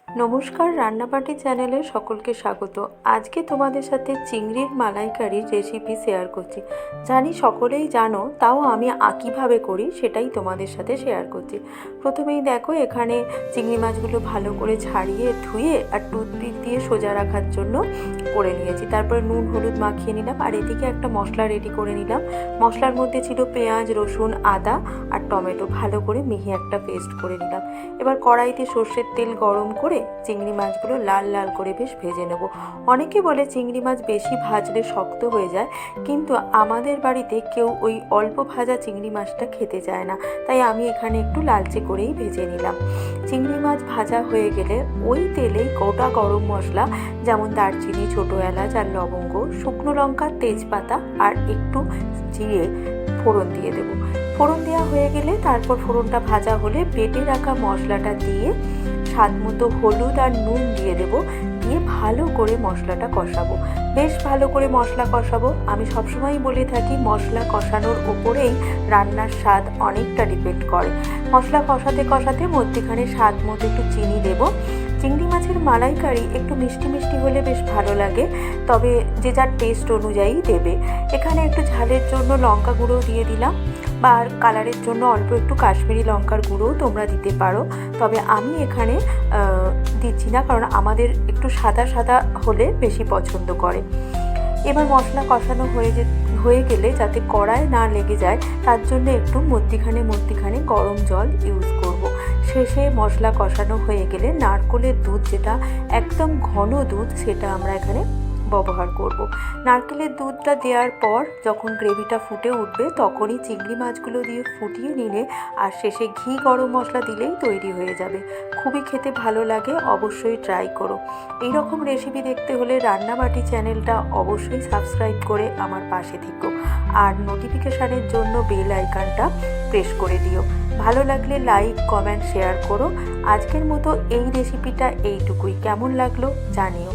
নমস্কার, রান্নাবাটি চ্যানেলে সকলকে স্বাগত। আজকে তোমাদের সাথে চিংড়ির মালাইকারির রেসিপি শেয়ার করছি। জানি সকলেই জানো, তাও আমি কীভাবে করি সেটাই তোমাদের সাথে শেয়ার করছি। প্রথমেই দেখো, এখানে চিংড়ি মাছগুলো ভালো করে ছাড়িয়ে ধুয়ে আর টুথপিক দিয়ে সোজা রাখার জন্য করে নিয়েছি। তারপরে নুন হলুদ মাখিয়ে নিলাম, আর এদিকে একটা মশলা রেডি করে নিলাম। মশলার মধ্যে ছিল পেঁয়াজ, রসুন, আদা আর টমেটো, ভালো করে মিহি একটা পেস্ট করে নিলাম। এবার কড়াইতে সর্ষের তেল গরম করে চিংড়ি মাছগুলো লাল লাল করে বেশ ভেজে নেব। অনেকে বলে চিংড়ি মাছ বেশি ভাজলে শক্ত হয়ে যায়, কিন্তু আমাদের বাড়িতে কেউ ওই অল্প ভাজা চিংড়ি মাছটা খেতে চায় না, তাই আমি এখানে একটু লালচে করেই ভেজে নিলাম। চিংড়ি মাছ ভাজা হয়ে গেলে ওই তেলেই গোটা গরম মশলা, যেমন দারচিনি, ছোটো এলাচ আর লবঙ্গ, শুকনো লঙ্কা, তেজপাতা আর একটু জিরে ফোড়ন দিয়ে দেবো। ফোড়ন দেওয়া হয়ে গেলে তারপর ফোড়নটা ভাজা হলে বেটে রাখা মশলাটা দিয়ে স্বাদ মতো হলুদ আর নুন দিয়ে দেবো। দিয়ে ভালো করে মশলাটা কষাবো, বেশ ভালো করে মশলা কষাবো। আমি সবসময়ই বলে থাকি, মশলা কষানোর ওপরেই রান্নার স্বাদ অনেকটা ডিপেন্ড করে। মশলা কষাতে কষাতে মধ্যেখানে স্বাদ মতো একটু চিনি দেবো। চিংড়ি মাছের মালাইকারি একটু মিষ্টি মিষ্টি হলে বেশ ভালো লাগে, তবে যে যার টেস্ট অনুযায়ী দেবে। এখানে একটু ঝালের জন্য লঙ্কা গুঁড়ো দিয়ে দিলাম, বা কালারের জন্য অল্প একটু কাশ্মীরি লঙ্কার গুঁড়োও তোমরা দিতে পারো, তবে আমি এখানে দিচ্ছি না, কারণ আমাদের একটু সাদা সাদা হলে বেশি পছন্দ করে। এবার মশলা কষানো হয়ে গেলে যাতে কড়ায় না লেগে যায়, তার জন্য একটু মধ্যিখানে গরম জল ইউজ করব। শেষে মশলা কষানো হয়ে গেলে নারকেলের দুধ, যেটা একদম ঘন দুধ, সেটা আমরা এখানে ব্যবহার করব। নারকেলের দুধটা দেওয়ার পর যখন গ্রেভিটা ফুটে উঠবে, তখনই চিংড়ি মাছগুলো দিয়ে ফুটিয়ে নিলে আর শেষে ঘি গরম মশলা দিলেই তৈরি হয়ে যাবে। খুবই খেতে ভালো লাগে, অবশ্যই ট্রাই করো। এই রকম রেসিপি দেখতে হলে রান্নাবাটি চ্যানেলটা অবশ্যই সাবস্ক্রাইব করে আমার পাশে থেকো, আর নোটিফিকেশানের জন্য বেল আইকনটা প্রেস করে দিও। ভালো লাগলে লাইক, কমেন্ট, শেয়ার করো। আজকের মতো এই রেসিপিটা এইটুকুই। কেমন লাগলো জানিও।